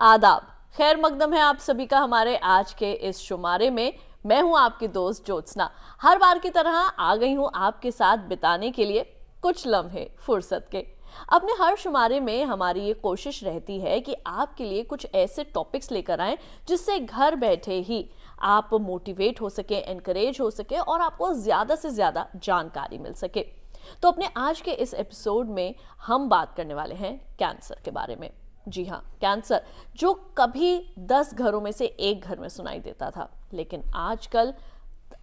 आदाब, खैर मकदम है आप सभी का हमारे आज के इस शुमारे में। मैं हूं आपकी दोस्त ज्योत्सना। हर बार की तरह आ गई हूं आपके साथ बिताने के लिए कुछ लम्हे फुर्सत के। अपने हर शुमारे में हमारी ये कोशिश रहती है कि आपके लिए कुछ ऐसे टॉपिक्स लेकर आएं जिससे घर बैठे ही आप मोटिवेट हो सके, एनकरेज हो सके और आपको ज़्यादा से ज़्यादा जानकारी मिल सके। तो अपने आज के इस एपिसोड में हम बात करने वाले हैं कैंसर के बारे में। जी हाँ, कैंसर जो कभी 10 घरों में से एक घर में सुनाई देता था, लेकिन आजकल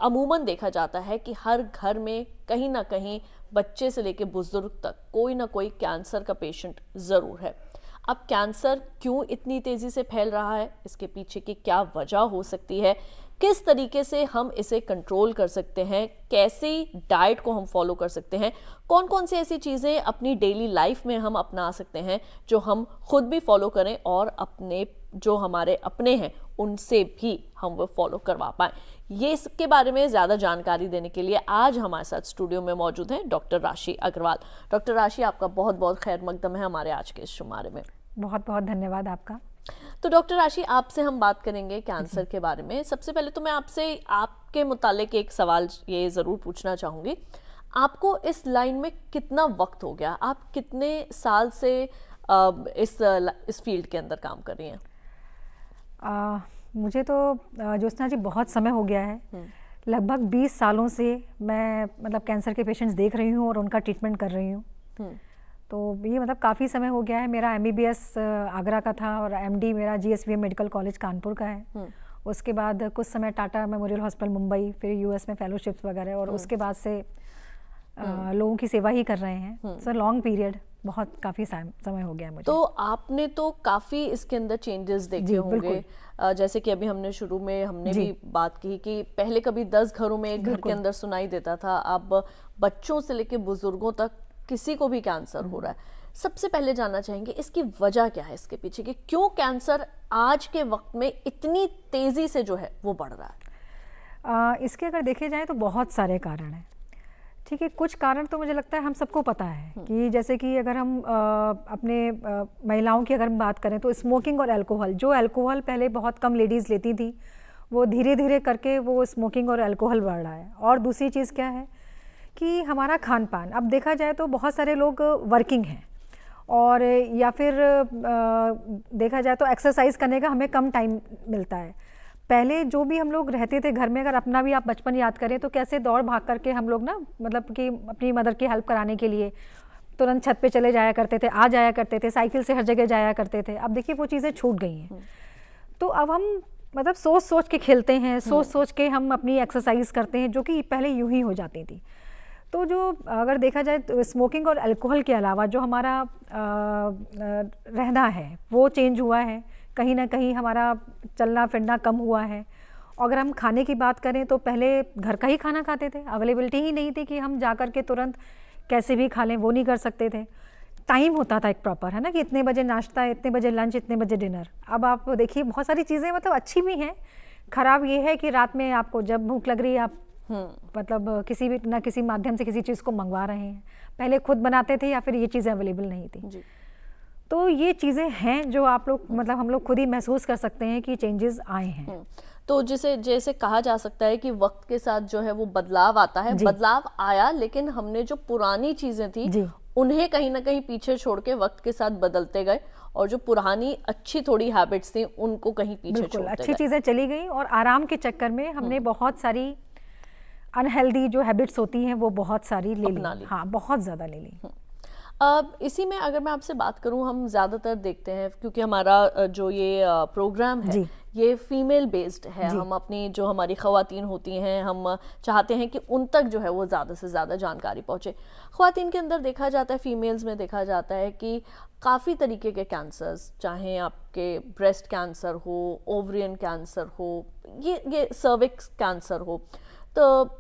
अमूमन देखा जाता है कि हर घर में कहीं ना कहीं बच्चे से लेकर बुजुर्ग तक कोई ना कोई कैंसर का पेशेंट ज़रूर है। अब कैंसर क्यों इतनी तेज़ी से फैल रहा है, इसके पीछे की क्या वजह हो सकती है, किस तरीके से हम इसे कंट्रोल कर सकते हैं, कैसे डाइट को हम फॉलो कर सकते हैं, कौन कौन सी ऐसी चीज़ें अपनी डेली लाइफ में हम अपना सकते हैं जो हम खुद भी फॉलो करें और अपने जो हमारे अपने हैं उनसे भी हम वो फॉलो करवा पाएँ। ये इसके बारे में ज़्यादा जानकारी देने के लिए आज हमारे साथ स्टूडियो में मौजूद हैं डॉक्टर राशि अग्रवाल। डॉक्टर राशि, आपका बहुत बहुत खैर मकदम है हमारे आज के इस शुमारे में। बहुत बहुत धन्यवाद आपका। तो डॉक्टर राशि, आपसे हम बात करेंगे कैंसर के बारे में। सबसे पहले तो मैं आपसे आपके मुतालिक एक सवाल ये ज़रूर पूछना चाहूँगी। आपको इस लाइन में कितना वक्त हो गया? आप कितने साल से इस फील्ड के अंदर काम कर रही हैं? मुझे तो ज्योत्सना जी बहुत समय हो गया है। लगभग 20 सालों से मैं मतलब कैंसर के पेशेंट्स देख रही हूँ और उनका ट्रीटमेंट कर रही हूँ। तो ये मतलब काफ़ी समय हो गया है। मेरा MBBS आगरा का था और MD मेरा GSVM मेडिकल कॉलेज कानपुर का है। उसके बाद कुछ समय टाटा मेमोरियल हॉस्पिटल मुंबई, फिर US में फेलोशिप्स वगैरह, और उसके बाद से लोगों की सेवा ही कर रहे हैं। सो लॉन्ग पीरियड, बहुत काफ़ी समय हो गया मुझे। तो आपने तो काफ़ी इसके अंदर चेंजेस देखे होंगे। जैसे कि अभी हमने भी बात की कि पहले कभी 10 घरों में एक घर के अंदर सुनाई देता था, अब बच्चों से लेकर बुजुर्गों तक किसी को भी कैंसर हो रहा है। सबसे पहले जानना चाहेंगे इसकी वजह क्या है, इसके पीछे कि क्यों कैंसर आज के वक्त में इतनी तेजी से जो है वो बढ़ रहा है? इसके अगर देखे जाए तो बहुत सारे कारण हैं। ठीक है, कुछ कारण तो मुझे लगता है हम सबको पता है कि जैसे कि अगर हम अपने महिलाओं की अगर हम बात करें तो स्मोकिंग और अल्कोहल, जो अल्कोहल पहले बहुत कम लेडीज़ लेती थी, वो धीरे धीरे करके वो स्मोकिंग और अल्कोहल बढ़ रहा है। और दूसरी चीज़ क्या है कि हमारा खान पान, अब देखा जाए तो बहुत सारे लोग वर्किंग हैं और या फिर देखा जाए तो एक्सरसाइज करने का हमें कम टाइम मिलता है। पहले जो भी हम लोग रहते थे घर में, अगर अपना भी आप बचपन याद करें तो कैसे दौड़ भाग करके हम लोग ना मतलब कि अपनी मदर की हेल्प कराने के लिए तुरंत छत पे चले जाया करते थे, आ जाया करते थे, साइकिल से हर जगह जाया करते थे। अब देखिए वो चीज़ें छूट गई हैं। तो अब हम मतलब सोच सोच के खेलते हैं, सोच सोच के हम अपनी एक्सरसाइज करते हैं, जो कि पहले यूं ही हो जाती थी। तो जो अगर देखा जाए तो स्मोकिंग और अल्कोहल के अलावा जो हमारा रहना है वो चेंज हुआ है। कहीं ना कहीं हमारा चलना फिरना कम हुआ है। अगर हम खाने की बात करें तो पहले घर का ही खाना खाते थे, अवेलेबिलिटी ही नहीं थी कि हम जा कर के तुरंत कैसे भी खा लें, वो नहीं कर सकते थे। टाइम होता था एक प्रॉपर, है ना, कि इतने बजे नाश्ता, इतने बजे लंच, इतने बजे डिनर। अब आप देखिए बहुत सारी चीज़ें मतलब अच्छी भी हैं, ख़राब ये है कि रात में आपको जब भूख लग रही है आप मतलब किसी भी ना किसी माध्यम से किसी चीज़ को मंगवा रहे हैं। पहले खुद बनाते थे या फिर ये चीज़ें अवेलेबल नहीं थी जी। तो ये चीज़ें हैं जो आप लोग मतलब हम लोग खुद ही महसूस कर सकते हैं कि चेंजेस आए हैं। तो जैसे कहा जा सकता है कि वक्त के साथ जो है वो बदलाव आता है, बदलाव आया, लेकिन हमने जो पुरानी चीज़ें थी उन्हें कहीं ना कहीं पीछे छोड़ के वक्त के साथ बदलते गए और जो पुरानी अच्छी थोड़ी हैबिट्स थी उनको कहीं पीछे छोड़ते गए। अच्छी चीज़ें चली गई और आराम के चक्कर में हमने बहुत सारी अनहेल्दी जो हैबिट्स होती हैं वो बहुत सारी ले ली। हाँ, बहुत ज़्यादा ले ली। अब इसी में अगर मैं आपसे बात करूं, हम ज़्यादातर देखते हैं क्योंकि हमारा जो ये प्रोग्राम है ये फीमेल बेस्ड है। हम अपनी जो हमारी ख़वातीन होती हैं, हम चाहते हैं कि उन तक जो है वो ज़्यादा से ज़्यादा जानकारी पहुँचे। ख़वातीन के अंदर देखा जाता है, फीमेल्स में देखा जाता है कि काफ़ी तरीके के कैंसर्स, चाहे आपके ब्रेस्ट कैंसर हो, ओवरियन कैंसर हो, ये सर्विक्स कैंसर हो, तो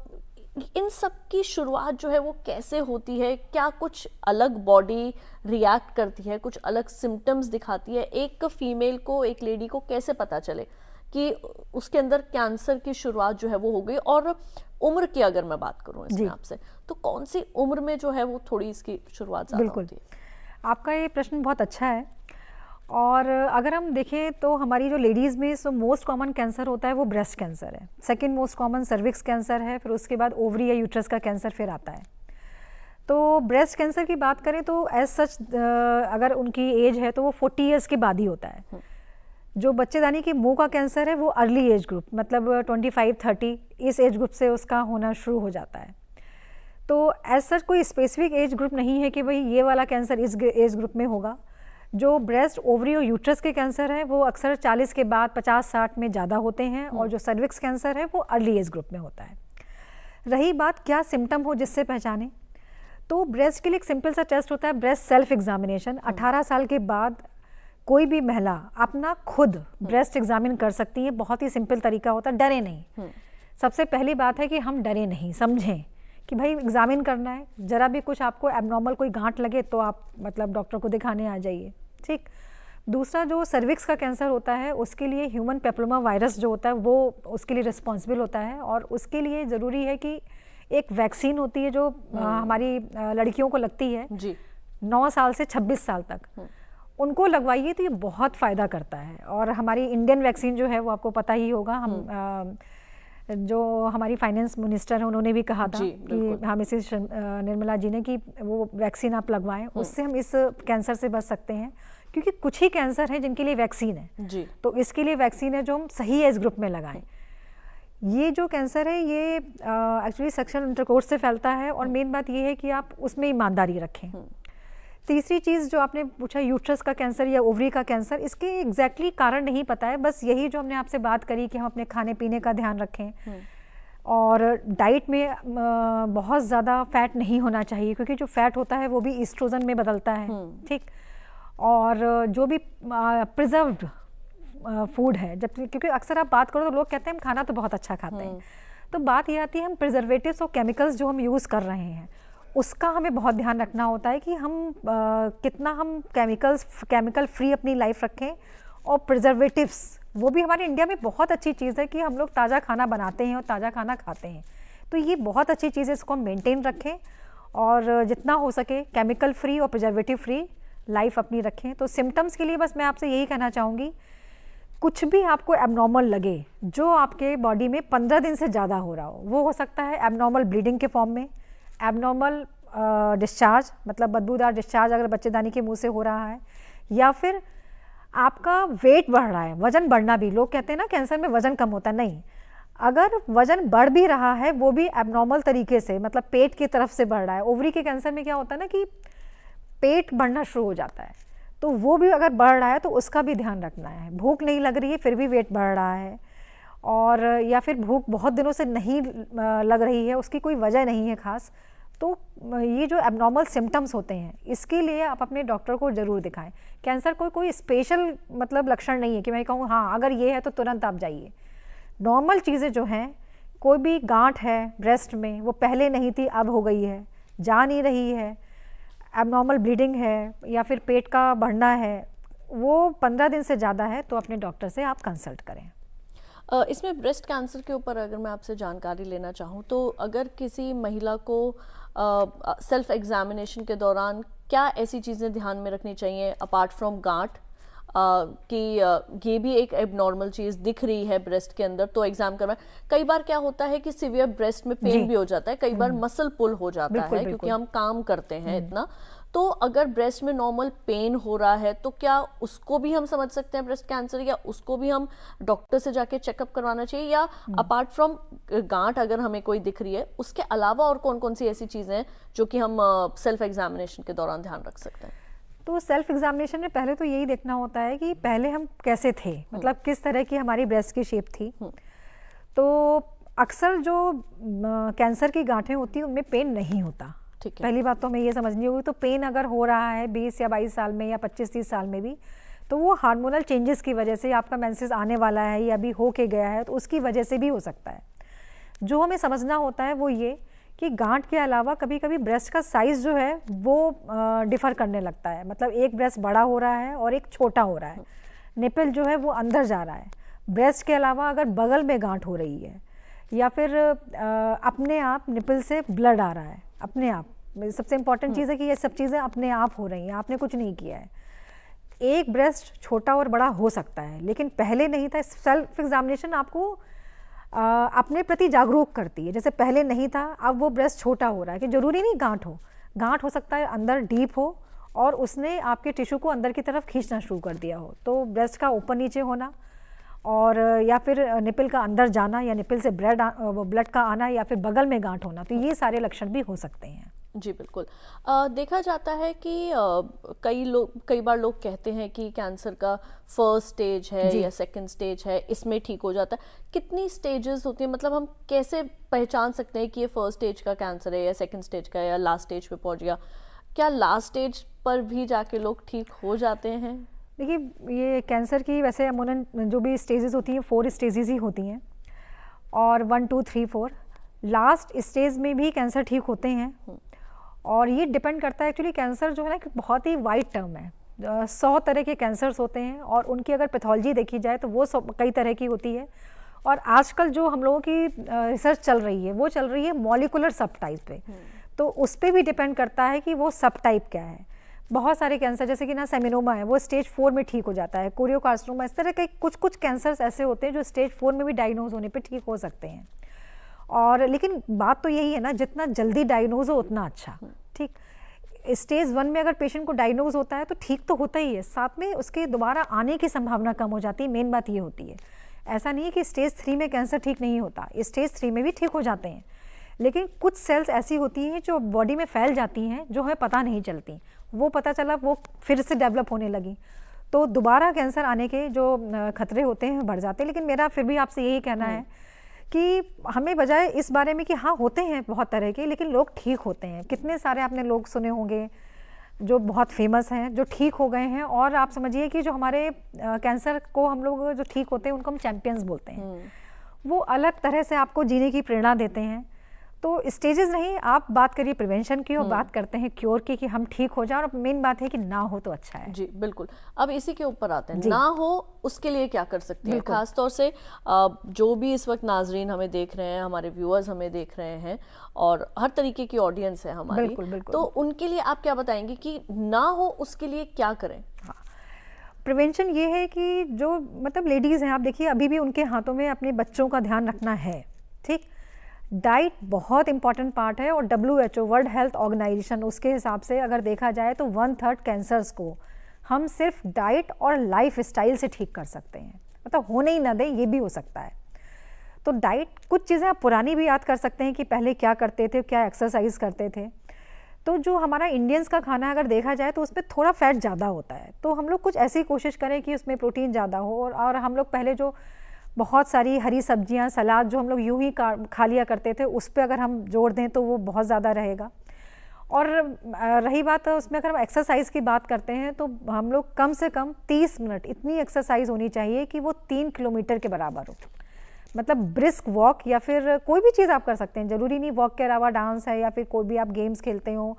इन सब की शुरुआत जो है वो कैसे होती है? क्या कुछ अलग बॉडी रिएक्ट करती है, कुछ अलग सिम्टम्स दिखाती है? एक फीमेल को, एक लेडी को कैसे पता चले कि उसके अंदर कैंसर की शुरुआत जो है वो हो गई? और उम्र की अगर मैं बात करूं इसमें आपसे, तो कौन सी उम्र में जो है वो थोड़ी इसकी शुरुआत ज़्यादा होती है? आपका ये प्रश्न बहुत अच्छा है। और अगर हम देखें तो हमारी जो लेडीज़ में सो मोस्ट कॉमन कैंसर होता है वो ब्रेस्ट कैंसर है, second most common cervix cancer है, फिर उसके बाद ओवरी या यूट्रस का कैंसर फिर आता है। तो ब्रेस्ट कैंसर की बात करें तो एज सच अगर उनकी एज है तो वो 40 ईयर्स के बाद ही होता है। जो बच्चेदानी के मुंह का कैंसर है वो अर्ली एज ग्रुप, मतलब 25-30 इस एज ग्रुप से उसका होना शुरू हो जाता है। तो एज सच कोई स्पेसिफिक एज ग्रुप नहीं है कि भाई ये वाला कैंसर इस एज ग्रुप में होगा। जो ब्रेस्ट, ओवरी और यूट्रस के कैंसर हैं वो अक्सर 40 के बाद 50-60 में ज़्यादा होते हैं, और जो सर्विक्स कैंसर है वो अर्ली एज ग्रुप में होता है। रही बात क्या सिम्टम हो जिससे पहचाने, तो ब्रेस्ट के लिए एक सिंपल सा टेस्ट होता है ब्रेस्ट सेल्फ एग्जामिनेशन। 18 साल के बाद कोई भी महिला अपना खुद ब्रेस्ट एग्जामिन कर सकती है, बहुत ही सिंपल तरीका होता है, डरे नहीं। सबसे पहली बात है कि हम डरे नहीं, समझें कि भाई एग्जामिन करना है, जरा भी कुछ आपको एबनॉर्मल कोई गांठ लगे तो आप मतलब डॉक्टर को दिखाने आ जाइए, ठीक। दूसरा जो सर्विक्स का कैंसर होता है उसके लिए ह्यूमन पेप्लोमा वायरस जो होता है वो उसके लिए रिस्पॉन्सिबल होता है, और उसके लिए ज़रूरी है कि एक वैक्सीन होती है जो हमारी लड़कियों को लगती है जी। 9 साल से 26 साल तक उनको लगवाइए तो ये बहुत फ़ायदा करता है। और हमारी इंडियन वैक्सीन जो है वो आपको पता ही होगा, हम जो हमारी फाइनेंस मिनिस्टर हैं उन्होंने भी कहा था कि हाँ मिसेस निर्मला जी ने कि वो वैक्सीन आप लगवाएं, उससे हम इस कैंसर से बच सकते हैं, क्योंकि कुछ ही कैंसर हैं जिनके लिए वैक्सीन है जी। तो इसके लिए वैक्सीन है जो हम सही एज ग्रुप में लगाएं। ये जो कैंसर है ये एक्चुअली सेक्सुअल इंटरकोर्स से फैलता है, और मेन बात ये है कि आप उसमें ईमानदारी रखें। तीसरी चीज़ जो आपने पूछा यूट्रस का कैंसर या ओवरी का कैंसर, इसके एग्जैक्टली कारण नहीं पता है, बस यही जो हमने आपसे बात करी कि हम अपने खाने पीने का ध्यान रखें, और डाइट में बहुत ज़्यादा फैट नहीं होना चाहिए, क्योंकि जो फैट होता है वो भी ईस्ट्रोजन में बदलता है, ठीक। और जो भी प्रिजर्व्ड फूड है, जब क्योंकि अक्सर आप बात करो तो लोग कहते हैं हम खाना तो बहुत अच्छा खाते हैं, तो बात ये आती है हम प्रिजर्वेटिव्स और केमिकल्स जो हम यूज़ कर रहे हैं उसका हमें बहुत ध्यान रखना होता है कि हम कितना हम केमिकल फ्री अपनी लाइफ रखें। और प्रिजर्वेटिव्स वो भी हमारे इंडिया में बहुत अच्छी चीज़ है कि हम लोग ताज़ा खाना बनाते हैं और ताज़ा खाना खाते हैं, तो ये बहुत अच्छी चीज़ है, इसको हम मेंटेन रखें और जितना हो सके केमिकल फ्री और प्रिजर्वेटिव फ्री लाइफ अपनी रखें। तो सिम्टम्स के लिए बस मैं आपसे यही कहना चाहूँगी, कुछ भी आपको एबनॉर्मल लगे जो आपके बॉडी में 15 दिन से ज़्यादा हो रहा हो सकता है एबनॉर्मल ब्लीडिंग के फॉर्म में, एबनॉर्मल डिस्चार्ज मतलब बदबूदार डिस्चार्ज अगर बच्चेदानी के मुंह से हो रहा है, या फिर आपका वेट बढ़ रहा है, वज़न बढ़ना भी, लोग कहते हैं ना कैंसर में वज़न कम होता है, नहीं, अगर वज़न बढ़ भी रहा है वो भी एबनॉर्मल तरीके से, मतलब पेट की तरफ से बढ़ रहा है। ओवरी के कैंसर में क्या होता है ना कि पेट बढ़ना शुरू हो जाता है, तो वो भी अगर बढ़ रहा है तो उसका भी ध्यान रखना है। भूख नहीं लग रही है फिर भी वेट बढ़ रहा है, और या फिर भूख बहुत दिनों से नहीं लग रही है, उसकी कोई वजह नहीं है खास, तो ये जो एबनॉर्मल सिम्टम्स होते हैं इसके लिए आप अपने डॉक्टर को ज़रूर दिखाएं। कैंसर कोई स्पेशल मतलब लक्षण नहीं है कि मैं कहूँ हाँ अगर ये है तो तुरंत आप जाइए। नॉर्मल चीज़ें जो हैं, कोई भी गांठ है ब्रेस्ट में वो पहले नहीं थी अब हो गई है, जा नहीं रही है, एबनॉर्मल ब्लीडिंग है या फिर पेट का बढ़ना है, वो 15 दिन से ज़्यादा है तो अपने डॉक्टर से आप कंसल्ट करें। इसमें ब्रेस्ट कैंसर के ऊपर अगर मैं आपसे जानकारी लेना चाहूँ तो अगर किसी महिला को सेल्फ एग्जामिनेशन के दौरान क्या ऐसी चीज़ें ध्यान में रखनी चाहिए अपार्ट फ्रॉम गांठ कि ये भी एक एबनॉर्मल चीज़ दिख रही है ब्रेस्ट के अंदर तो एग्जाम करना। कई बार क्या होता है कि सीवियर ब्रेस्ट में पेन भी हो जाता है, कई बार मसल पुल हो जाता है क्योंकि हम काम करते हैं इतना, तो अगर ब्रेस्ट में नॉर्मल पेन हो रहा है तो क्या उसको भी हम समझ सकते हैं ब्रेस्ट कैंसर, या उसको भी हम डॉक्टर से जाके चेकअप करवाना चाहिए, या अपार्ट फ्रॉम गांठ अगर हमें कोई दिख रही है उसके अलावा और कौन कौन सी ऐसी चीज़ें हैं जो कि हम सेल्फ एग्जामिनेशन के दौरान ध्यान रख सकते हैं? तो सेल्फ एग्जामिनेशन में पहले तो यही देखना होता है कि पहले हम कैसे थे, मतलब किस तरह की हमारी ब्रेस्ट की शेप थी। तो अक्सर जो कैंसर की गांठें होती हैं उनमें पेन नहीं होता, ठीक है। पहली बात तो हमें ये समझनी होगी, तो पेन अगर हो रहा है 20 या 22 साल में या 25-30 साल में भी, तो वो हार्मोनल चेंजेस की वजह से, आपका मेंसेस आने वाला है या अभी हो के गया है तो उसकी वजह से भी हो सकता है। जो हमें समझना होता है वो ये कि गांठ के अलावा कभी कभी ब्रेस्ट का साइज़ जो है वो डिफ़र करने लगता है, मतलब एक ब्रेस्ट बड़ा हो रहा है और एक छोटा हो रहा है, निपल जो है वो अंदर जा रहा है। ब्रेस्ट के अलावा अगर बगल में गांठ हो रही है या फिर अपने आप निपल से ब्लड आ रहा है अपने आप, सबसे इम्पॉर्टेंट चीज़ है कि ये सब चीज़ें अपने आप हो रही हैं, आपने कुछ नहीं किया है। एक ब्रेस्ट छोटा और बड़ा हो सकता है, लेकिन पहले नहीं था। सेल्फ एग्जामिनेशन आपको अपने प्रति जागरूक करती है। जैसे पहले नहीं था, अब वो ब्रेस्ट छोटा हो रहा है, कि जरूरी नहीं गांठ हो सकता है अंदर डीप हो और उसने आपके टिश्यू को अंदर की तरफ खींचना शुरू कर दिया हो। तो ब्रेस्ट का ऊपर नीचे होना, और या फिर निपल का अंदर जाना, या निपल से ब्लड का आना, या फिर बगल में गांठ होना, तो ये सारे लक्षण भी हो सकते हैं। जी बिल्कुल। देखा जाता है कि कई बार लोग कहते हैं कि कैंसर का फर्स्ट स्टेज है या सेकंड स्टेज है, इसमें ठीक हो जाता है। कितनी स्टेजेस होती हैं, मतलब हम कैसे पहचान सकते हैं कि ये फर्स्ट स्टेज का कैंसर है या सेकंड स्टेज का, या लास्ट स्टेज पे पहुंच गया? क्या लास्ट स्टेज पर भी जाके लोग ठीक हो जाते हैं? देखिए, ये कैंसर की वैसे अमूमन जो भी स्टेजेस होती हैं 4 स्टेजेस ही होती हैं, और 1 2 3 4 लास्ट स्टेज में भी कैंसर ठीक होते हैं। और ये डिपेंड करता है, एक्चुअली कैंसर जो है ना कि बहुत ही वाइड टर्म है। 100 तरह के कैंसर्स होते हैं, और उनकी अगर पैथोलॉजी देखी जाए तो वो कई तरह की होती है। और आजकल जो हम लोगों की रिसर्च चल रही है, वो चल रही है मॉलिकुलर सब टाइप पे। तो उस पर भी डिपेंड करता है कि वो सब टाइप क्या है। बहुत सारे कैंसर, जैसे कि ना सेमिनोमा है, वो स्टेज 4 में ठीक हो जाता है। कोरियोकार्सिनोमा, इस तरह के कुछ कैंसर्स ऐसे होते हैं जो स्टेज 4 में भी डायग्नोज होने पे ठीक हो सकते हैं। और लेकिन बात तो यही है ना, जितना जल्दी डायग्नोज हो उतना अच्छा। ठीक, स्टेज 1 में अगर पेशेंट को डायग्नोज होता है तो ठीक तो होता ही है, साथ में उसके दोबारा आने की संभावना कम हो जाती है। मेन बात ये होती है, ऐसा नहीं है कि स्टेज 3 में कैंसर ठीक नहीं होता, स्टेज 3 में भी ठीक हो जाते हैं। लेकिन कुछ सेल्स ऐसी होती हैं जो बॉडी में फैल जाती हैं, जो हमें पता नहीं चलती। वो पता चला वो फिर से डेवलप होने लगी, तो दोबारा कैंसर आने के जो खतरे होते हैं बढ़ जाते हैं। लेकिन मेरा फिर भी आपसे यही कहना है कि हमें बजाय इस बारे में कि हाँ होते हैं बहुत तरह के, लेकिन लोग ठीक होते हैं। कितने सारे आपने लोग सुने होंगे जो बहुत फेमस हैं, जो ठीक हो गए हैं। और आप समझिए कि जो हमारे कैंसर को हम लोग जो ठीक होते हैं उनको हम चैंपियंस बोलते हैं। वो अलग तरह से आपको जीने की प्रेरणा देते हैं। तो स्टेजेस नहीं, आप बात करिए प्रिवेंशन की और बात करते हैं क्योर की, कि हम ठीक हो जाए। और मेन बात है कि ना हो तो अच्छा है। जी बिल्कुल। अब इसी के ऊपर आते हैं, ना हो उसके लिए क्या कर सकते हैं? खास तौर से जो भी इस वक्त नाजरीन हमें देख रहे हैं, हमारे व्यूअर्स हमें देख रहे हैं, और हर तरीके की ऑडियंस है हमारी, बिल्कुल। तो उनके लिए आप क्या बताएंगे कि ना हो उसके लिए क्या करें? प्रिवेंशन ये है कि जो मतलब लेडीज़ हैं, आप देखिए अभी भी उनके हाथों में अपने बच्चों का ध्यान रखना है। ठीक, डाइट बहुत इंपॉर्टेंट पार्ट है। और WHO वर्ल्ड हेल्थ ऑर्गेनाइजेशन, उसके हिसाब से अगर देखा जाए तो 1/3 कैंसर्स को हम सिर्फ डाइट और लाइफ स्टाइल से ठीक कर सकते हैं। मतलब होने ही ना दें, ये भी हो सकता है। तो डाइट, कुछ चीज़ें आप पुरानी भी याद कर सकते हैं कि पहले क्या करते थे, क्या एक्सरसाइज करते थे। तो जो हमारा इंडियंस का खाना अगर देखा जाए तो उसमें थोड़ा फैट ज़्यादा होता है, तो हम लोग कुछ ऐसी कोशिश करें कि उसमें प्रोटीन ज़्यादा हो। और हम लोग पहले जो बहुत सारी हरी सब्जियां, सलाद जो हम लोग यूं ही खा लिया करते थे, उस पर अगर हम जोर दें तो वो बहुत ज़्यादा रहेगा। और रही बात उसमें, अगर हम एक्सरसाइज की बात करते हैं तो हम लोग कम से कम 30 मिनट इतनी एक्सरसाइज होनी चाहिए कि वो 3 किलोमीटर के बराबर हो। मतलब ब्रिस्क वॉक, या फिर कोई भी चीज़ आप कर सकते हैं, जरूरी नहीं वॉक के अलावा डांस है या फिर कोई भी आप गेम्स खेलते हो,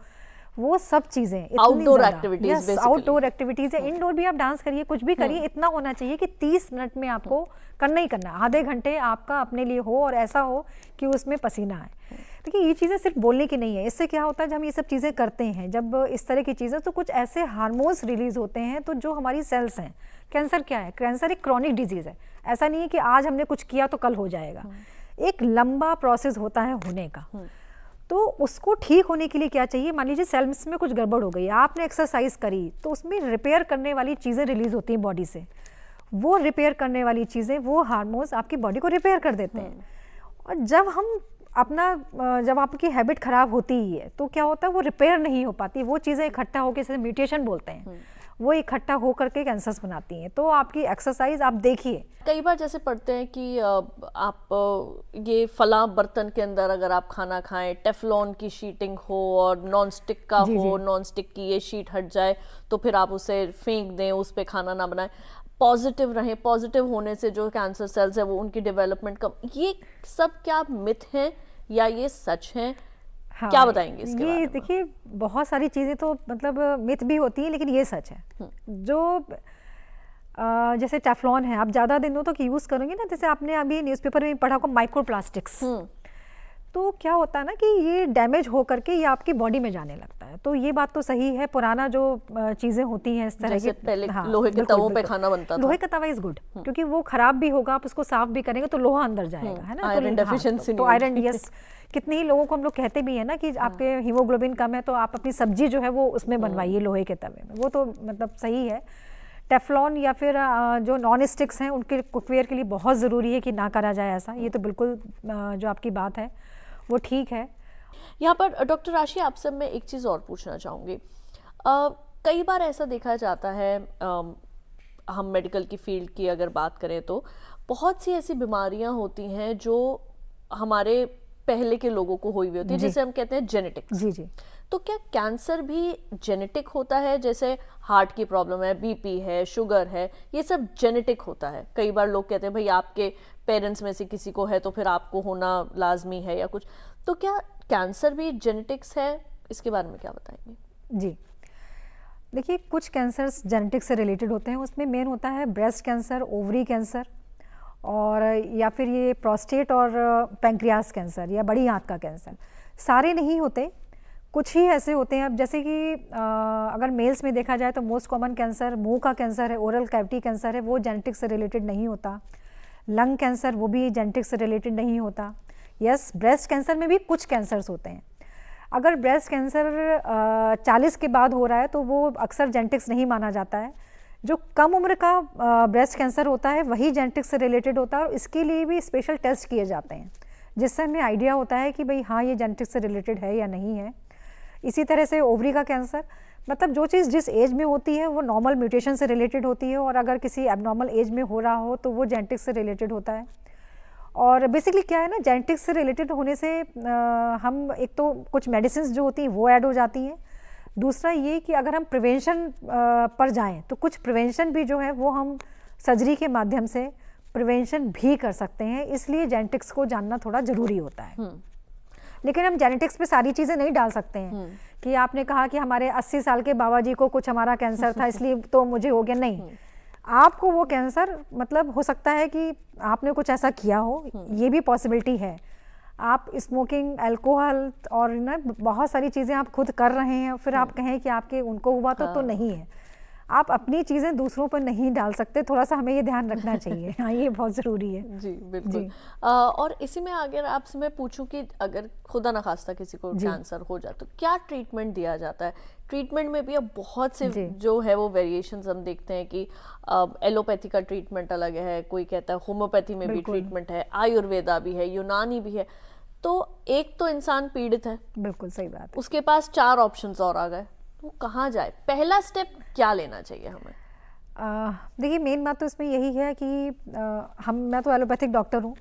वो सब चीज़ें आउटडोर एक्टिविटीज, आउटडोर एक्टिविटीज़ है। इंडोर भी आप डांस करिए, कुछ भी करिए, इतना होना चाहिए कि 30 मिनट में आपको करना ही करना। आधे घंटे आपका अपने लिए हो, और ऐसा हो कि उसमें पसीना आए। देखिए, ये चीज़ें सिर्फ बोलने की नहीं है। इससे क्या होता है, जब हम ये सब चीज़ें करते हैं, जब इस तरह की चीज़ें, तो कुछ ऐसे हार्मोन्स रिलीज होते हैं, तो जो हमारी सेल्स हैं। कैंसर क्या है? कैंसर एक क्रॉनिक डिजीज़ है। ऐसा नहीं है कि आज हमने कुछ किया तो कल हो जाएगा। एक लंबा प्रोसेस होता है होने का। तो उसको ठीक होने के लिए क्या चाहिए? मान लीजिए सेल्स में कुछ गड़बड़ हो गई, आपने एक्सरसाइज करी, तो उसमें रिपेयर करने वाली चीज़ें रिलीज होती हैं बॉडी से। वो रिपेयर करने वाली चीज़ें, वो हार्मोन्स आपकी बॉडी को रिपेयर कर देते हैं। और जब आपकी हैबिट खराब होती ही है, तो क्या होता है, वो रिपेयर नहीं हो पाती। वो चीज़ें इकट्ठा होकर, जैसे म्यूटेशन बोलते हैं, वो इकट्ठा होकर के कैंसर्स बनाती हैं। तो आपकी एक्सरसाइज आप देखिए, कई बार जैसे पढ़ते हैं कि आप ये फला बर्तन के अंदर अगर आप खाना खाएं, टेफलॉन की शीटिंग हो और नॉन स्टिक का हो, नॉन स्टिक की ये शीट हट जाए तो फिर आप उसे फेंक दें, उस पर खाना ना बनाएं। पॉजिटिव रहें, पॉजिटिव होने से जो कैंसर सेल्स है वो उनकी डेवलपमेंट कम। ये सब क्या मिथ हैं या ये सच हैं? हाँ, क्या बताएंगे इसके बारे ये में? देखिए, बहुत सारी चीज़ें तो मतलब मिथ भी होती हैं, लेकिन ये सच है। जो जैसे टेफलॉन है, आप ज़्यादा दिनों तक यूज़ करोगे ना, जैसे आपने अभी न्यूज़पेपर में पढ़ा होगा माइक्रो प्लास्टिक्स, तो क्या होता है ना कि ये डैमेज हो करके ये आपकी बॉडी में जाने लगता है। तो ये बात तो सही है, पुराना जो चीज़ें होती हैं इस तरह जैसे की, पहले हाँ, लोहे के बिल्कुल, तवों पे बिल्कुल। खाना बनता था। लोहे का तवा इज गुड, क्योंकि वो खराब भी होगा, आप उसको साफ भी करेंगे तो लोहा अंदर जाएगा, है ना। आयरन तो डेफिशिएंसी तो आयरन, यस, कितने ही लोगों को हम लोग कहते भी है ना कि आपके हीमोग्लोबिन कम है तो आप अपनी सब्जी जो है वो उसमें बनवाइए लोहे के तवे में, वो तो मतलब सही है। टेफ्लॉन या फिर जो नॉन स्टिक्स हैं उनके कुकवेयर के लिए बहुत ज़रूरी है कि ना करा जाए ऐसा, ये तो बिल्कुल जो आपकी बात है वो ठीक है। यहाँ पर डॉक्टर राशि आपसे मैं एक चीज़ और पूछना चाहूँगी। कई बार ऐसा देखा जाता है, हम मेडिकल की फील्ड की अगर बात करें तो बहुत सी ऐसी बीमारियां होती हैं जो हमारे पहले के लोगों को हुई हुई होती है, जिसे हम कहते हैं जेनेटिक्स। जी जी। तो क्या कैंसर भी जेनेटिक होता है? जैसे हार्ट की प्रॉब्लम है, बीपी है, शुगर है, ये सब जेनेटिक होता है। कई बार लोग कहते हैं भाई आपके पेरेंट्स में से किसी को है तो फिर आपको होना लाजमी है या कुछ। तो क्या कैंसर भी जेनेटिक्स है? इसके बारे में क्या बताएंगे? जी, देखिए कुछ कैंसर्स जेनेटिक्स से रिलेटेड होते हैं, उसमें मेन होता है ब्रेस्ट कैंसर, ओवरी कैंसर, और या फिर ये प्रोस्टेट और पैंक्रियास कैंसर या बड़ी आंत का कैंसर। सारे नहीं होते, कुछ ही ऐसे होते हैं। अब जैसे कि अगर मेल्स में देखा जाए तो मोस्ट कॉमन कैंसर मुंह का कैंसर है, ओरल कैविटी कैंसर है, वो जेनेटिक्स से रिलेटेड नहीं होता। लंग कैंसर, वो भी जेनेटिक्स से रिलेटेड नहीं होता। यस, ब्रेस्ट कैंसर में भी कुछ कैंसर्स होते हैं। अगर ब्रेस्ट कैंसर 40 के बाद हो रहा है तो वो अक्सर जेनेटिक्स नहीं माना जाता है। जो कम उम्र का ब्रेस्ट कैंसर होता है वही जेनेटिक्स से रिलेटेड होता है, और इसके लिए भी स्पेशल टेस्ट किए जाते हैं जिससे हमें आइडिया होता है कि भाई हाँ ये जेनेटिक्स से रिलेटेड है या नहीं है। इसी तरह से ओवरी का कैंसर, मतलब जो चीज़ जिस एज में होती है वो नॉर्मल म्यूटेशन से रिलेटेड होती है, और अगर किसी एबनॉर्मल एज में हो रहा हो तो वो जेनेटिक्स से रिलेटेड होता है। और बेसिकली क्या है ना, जेनेटिक्स से रिलेटेड होने से हम एक तो कुछ मेडिसिन जो होती हैं वो ऐड हो जाती हैं। दूसरा ये कि अगर हम प्रिवेंशन पर जाएं तो कुछ प्रिवेंशन भी जो है वो हम सर्जरी के माध्यम से प्रिवेंशन भी कर सकते हैं, इसलिए जेनेटिक्स को जानना थोड़ा ज़रूरी होता है। लेकिन हम जेनेटिक्स पे सारी चीज़ें नहीं डाल सकते हैं कि आपने कहा कि हमारे 80 साल के बाबा जी को कुछ हमारा कैंसर था इसलिए तो मुझे हो गया, नहीं। आपको वो कैंसर मतलब हो सकता है कि आपने कुछ ऐसा किया हो, ये भी पॉसिबिलिटी है। आप स्मोकिंग, अल्कोहल और ना बहुत सारी चीज़ें आप खुद कर रहे हैं, फिर आप कहें कि आपके उनको हुआ तो नहीं है। आप अपनी चीज़ें दूसरों पर नहीं डाल सकते, थोड़ा सा हमें ये ध्यान रखना चाहिए। हाँ, ये बहुत ज़रूरी है। जी बिल्कुल। और इसी में अगर आपसे मैं पूछूं कि अगर खुदा न खास्ता किसी को कैंसर हो जाए तो क्या ट्रीटमेंट दिया जाता है? ट्रीटमेंट में भी अब बहुत से जो है वो वेरिएशंस हम देखते हैं कि एलोपैथी का ट्रीटमेंट अलग है, कोई कहता है होम्योपैथी में भी ट्रीटमेंट है, आयुर्वेदा भी है, यूनानी भी है। तो एक तो इंसान पीड़ित है, बिल्कुल सही बात है, उसके पास 4 ऑप्शंस और आ गए, वो कहाँ जाए? पहला स्टेप क्या लेना चाहिए हमें? देखिए मेन बात तो इसमें यही है कि मैं तो एलोपैथिक डॉक्टर हूँ,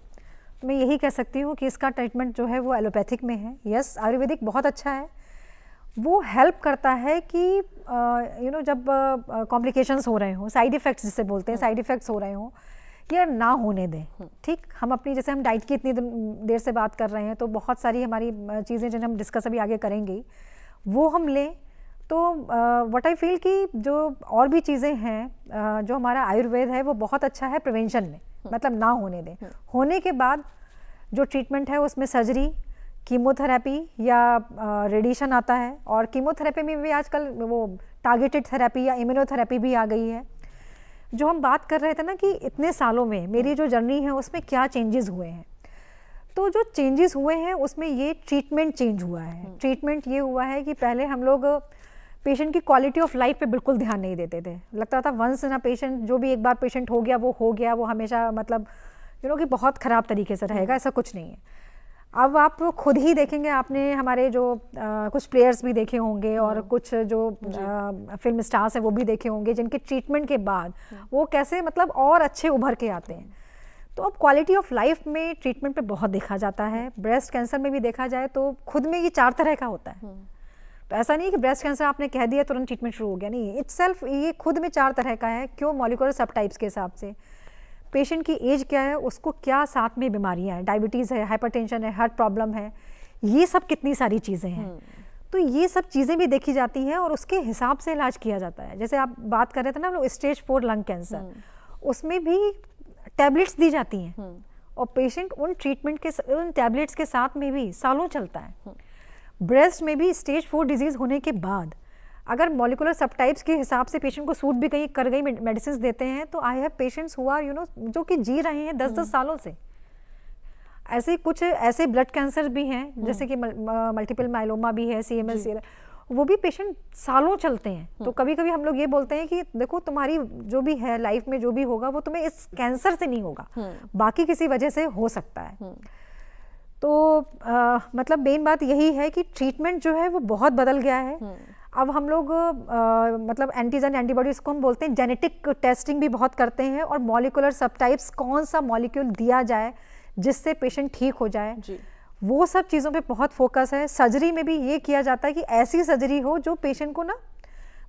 तो मैं यही कह सकती हूँ कि इसका ट्रीटमेंट जो है वो एलोपैथिक में है। यस, आयुर्वेदिक बहुत अच्छा है, वो हेल्प करता है कि जब कॉम्प्लिकेशंस हो रहे हों, साइड इफ़ेक्ट्स जिसे बोलते हैं, साइड इफ़ेक्ट्स हो रहे हों, या ना होने दें। ठीक, हम अपनी जैसे हम डाइट की इतनी देर से बात कर रहे हैं तो बहुत सारी हमारी चीज़ें जिन्हें हम डिस्कस अभी आगे करेंगे वो हम लें। तो व्हाट आई फील कि जो और भी चीज़ें हैं जो हमारा आयुर्वेद है वो बहुत अच्छा है प्रिवेंशन में, मतलब ना होने दें। होने के बाद जो ट्रीटमेंट है उसमें सर्जरी, कीमोथेरेपी या रेडिएशन आता है, और कीमोथेरेपी में भी आजकल वो टारगेटेड थेरेपी या इम्यूनोथेरेपी भी आ गई है। जो हम बात कर रहे थे ना कि इतने सालों में मेरी जो जर्नी है उसमें क्या चेंजेस हुए हैं, तो जो चेंजेस हुए हैं उसमें ये ट्रीटमेंट चेंज हुआ है। ट्रीटमेंट ये हुआ है कि पहले हम लोग पेशेंट की क्वालिटी ऑफ लाइफ पे बिल्कुल ध्यान नहीं देते थे। लगता था वंस ना पेशेंट, जो भी एक बार पेशेंट हो गया वो हो गया, वो हमेशा मतलब कि बहुत ख़राब तरीके से रहेगा, ऐसा कुछ नहीं है। अब आप खुद ही देखेंगे, आपने हमारे जो कुछ प्लेयर्स भी देखे होंगे और कुछ जो फिल्म स्टार्स हैं वो भी देखे होंगे, जिनके ट्रीटमेंट के बाद वो कैसे मतलब और अच्छे उभर के आते हैं। तो अब क्वालिटी ऑफ लाइफ में ट्रीटमेंट पे बहुत देखा जाता है। ब्रेस्ट कैंसर में भी देखा जाए तो खुद में ये 4 तरह का होता है। तो ऐसा नहीं है कि ब्रेस्ट कैंसर आपने कह दिया तुरंत ट्रीटमेंट शुरू हो गया, नहीं, इटसेल्फ ये खुद में 4 तरह का है। क्यों? मॉलिक्यूलर सब टाइप्स के हिसाब से, पेशेंट की एज क्या है, उसको क्या साथ में बीमारियां हैं, डायबिटीज़ है, हाइपरटेंशन है, हार्ट प्रॉब्लम है, ये सब कितनी सारी चीज़ें हैं। तो ये सब चीज़ें भी देखी जाती हैं और उसके हिसाब से इलाज किया जाता है। जैसे आप बात कर रहे थे ना हम लोग स्टेज 4 लंग कैंसर, उसमें भी टैबलेट्स दी जाती हैं और पेशेंट उन ट्रीटमेंट के उन टैबलेट्स के साथ में भी सालों चलता है। ब्रेस्ट में भी स्टेज 4 डिजीज़ होने के बाद अगर मॉलिकुलर सबटाइप्स के हिसाब से पेशेंट को सूट भी कहीं कर गई मेडिसिन देते हैं, तो I have patients who are जो कि जी रहे हैं 10-10 सालों से। ऐसे कुछ ऐसे ब्लड कैंसर भी हैं जैसे कि मल्टीपल माइलोमा भी है, CMS, वो भी पेशेंट सालों चलते हैं। तो कभी कभी हम लोग ये बोलते हैं कि देखो तुम्हारी जो भी है लाइफ में जो भी होगा वो तुम्हें इस कैंसर से नहीं होगा, बाकी किसी वजह से हो सकता है। तो मतलब मेन बात यही है कि ट्रीटमेंट जो है वो बहुत बदल गया है। अब हम लोग मतलब एंटीजन एंटीबॉडीज को हम बोलते हैं, जेनेटिक टेस्टिंग भी बहुत करते हैं और मॉलिकुलर सबटाइप्स कौन सा मॉलिक्यूल दिया जाए जिससे पेशेंट ठीक हो जाए जी। वो सब चीज़ों पे बहुत फोकस है। सर्जरी में भी ये किया जाता है कि ऐसी सर्जरी हो जो पेशेंट को ना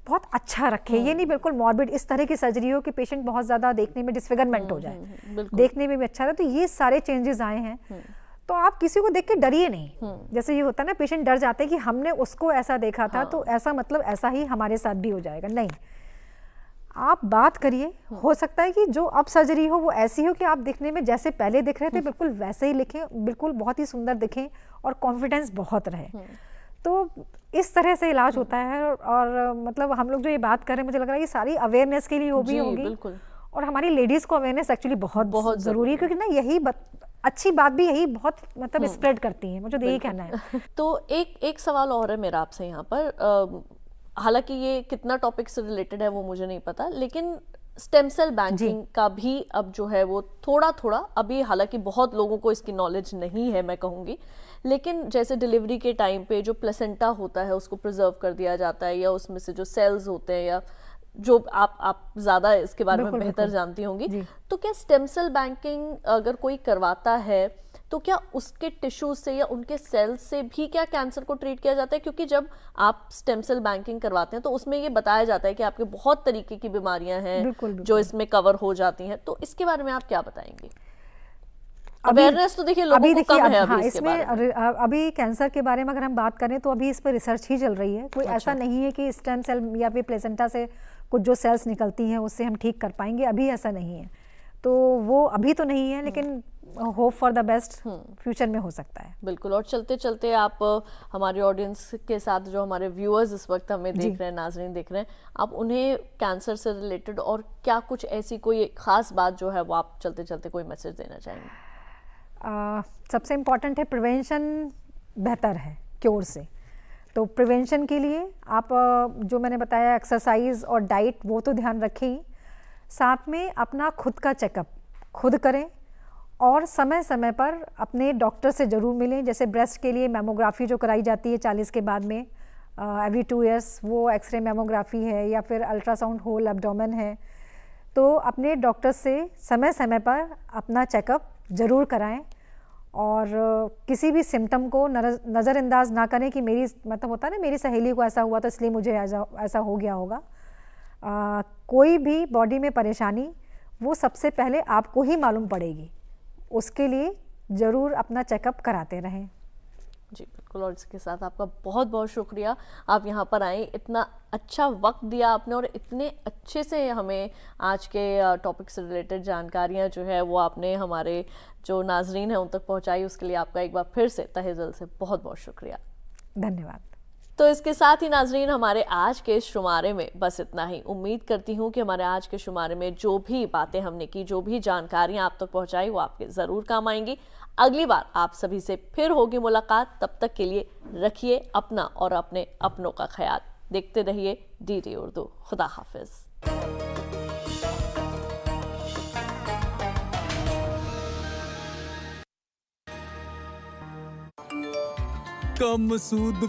बहुत अच्छा रखे। ये नहीं बिल्कुल मॉर्बिड इस तरह की सर्जरी हो कि पेशेंट बहुत ज़्यादा देखने में डिसफिगरमेंट हो जाए, देखने में भी अच्छा रहे। तो ये सारे चेंजेस आए हैं। तो आप किसी को देख के डरिए नहीं। जैसे ये होता है ना, पेशेंट डर जाते हैं कि हमने उसको ऐसा देखा था तो ऐसा मतलब ऐसा ही हमारे साथ भी हो जाएगा। नहीं, आप बात करिए। हो सकता है कि जो अब सर्जरी हो वो ऐसी हो कि आप दिखने में जैसे पहले दिख रहे थे बिल्कुल वैसे ही लिखें, बिल्कुल बहुत ही सुंदर दिखें और कॉन्फिडेंस बहुत रहे। तो इस तरह से इलाज होता है। और मतलब हम लोग जो ये बात कर रहे हैं, मुझे लग रहा है ये सारी अवेयरनेस के लिए भी होगी। और हमारी लेडीज को अवेयरनेस एक्चुअली बहुत जरूरी है, क्योंकि ना यही अच्छी बात भी यही बहुत मतलब स्प्रेड करती है। मुझे तो यही कहना है। तो एक सवाल और है मेरा आपसे यहाँ पर, हालांकि ये कितना टॉपिक से रिलेटेड है वो मुझे नहीं पता, लेकिन स्टेम सेल बैंकिंग का भी अब जो है वो थोड़ा थोड़ा अभी, हालांकि बहुत लोगों को इसकी नॉलेज नहीं है मैं कहूँगी, लेकिन जैसे डिलीवरी के टाइम पे जो प्लेसेंटा होता है उसको प्रिजर्व कर दिया जाता है, या उसमें से जो सेल्स होते हैं, या जो आप ज्यादा इसके बारे में बेहतर जानती होंगी, तो क्या स्टेम सेल बैंकिंग अगर कोई करवाता है तो क्या उसके टिश्यू से या उनके सेल्स से भी क्या कैंसर को ट्रीट किया जाता है? क्योंकि जब आप स्टेम सेल बैंकिंग करवाते हैं तो उसमें ये बताया जाता है कि आपके बहुत तरीके की बीमारियां हैं जो इसमें कवर हो जाती हैं, तो इसके बारे में आप क्या बताएंगे? अवेयरनेस तो देखिए लोगों को कम है अभी इसके बारे में। अभी कैंसर के बारे में अगर हम बात करें तो अभी इस पर रिसर्च ही चल रही है। कोई ऐसा नहीं है कि स्टेम सेल या फिर प्लेसेंटा से कुछ जो सेल्स निकलती हैं उससे हम ठीक कर पाएंगे, अभी ऐसा नहीं है। तो वो अभी तो नहीं है, लेकिन hope for the best future में हो सकता है। बिल्कुल। और चलते चलते आप हमारे ऑडियंस के साथ, जो हमारे व्यूअर्स इस वक्त हमें देख रहे हैं, नाजरीन देख रहे हैं, आप उन्हें कैंसर से रिलेटेड और क्या कुछ ऐसी कोई खास बात जो है वो आप चलते चलते कोई मैसेज देना चाहेंगे? सबसे इम्पॉर्टेंट है प्रिवेंशन बेहतर है क्योर से। तो प्रिवेंशन के लिए आप जो मैंने बताया एक्सरसाइज और डाइट वो तो ध्यान रखें ही, साथ में अपना खुद का चेकअप खुद करें और समय समय पर अपने डॉक्टर से ज़रूर मिलें। जैसे ब्रेस्ट के लिए मैमोग्राफी जो कराई जाती है 40 के बाद में, एवरी 2 इयर्स, वो एक्सरे मैमोग्राफी है या फिर अल्ट्रासाउंड होल एब्डोमेन है। तो अपने डॉक्टर से समय समय पर अपना चेकअप ज़रूर कराएं और किसी भी सिम्टम को नज़रअंदाज ना करें कि मेरी मतलब होता है ना, मेरी सहेली को ऐसा हुआ तो इसलिए मुझे ऐसा हो गया होगा। कोई भी बॉडी में परेशानी वो सबसे पहले आपको ही मालूम पड़ेगी, उसके लिए ज़रूर अपना चेकअप कराते रहें। जी बिल्कुल। और इसके साथ आपका बहुत बहुत शुक्रिया, आप यहाँ पर आए, इतना अच्छा वक्त दिया आपने और इतने अच्छे से हमें आज के टॉपिक से रिलेटेड जानकारियाँ जो है वो आपने हमारे जो नाजरीन हैं उन तक पहुँचाई। उसके लिए आपका एक बार फिर से तहे दिल से बहुत बहुत शुक्रिया। धन्यवाद। तो इसके साथ ही नाजरीन, हमारे आज के इस शुमारे में बस इतना ही। उम्मीद करती हूँ कि हमारे आज के शुमारे में जो भी बातें हमने की, जो भी जानकारियाँ आप तक पहुँचाई, वो आपके ज़रूर काम आएंगी। अगली बार आप सभी से फिर होगी मुलाकात। तब तक के लिए रखिए अपना और अपने अपनों का ख्याल। देखते रहिए DD उर्दू। खुदा हाफिज। कम सूद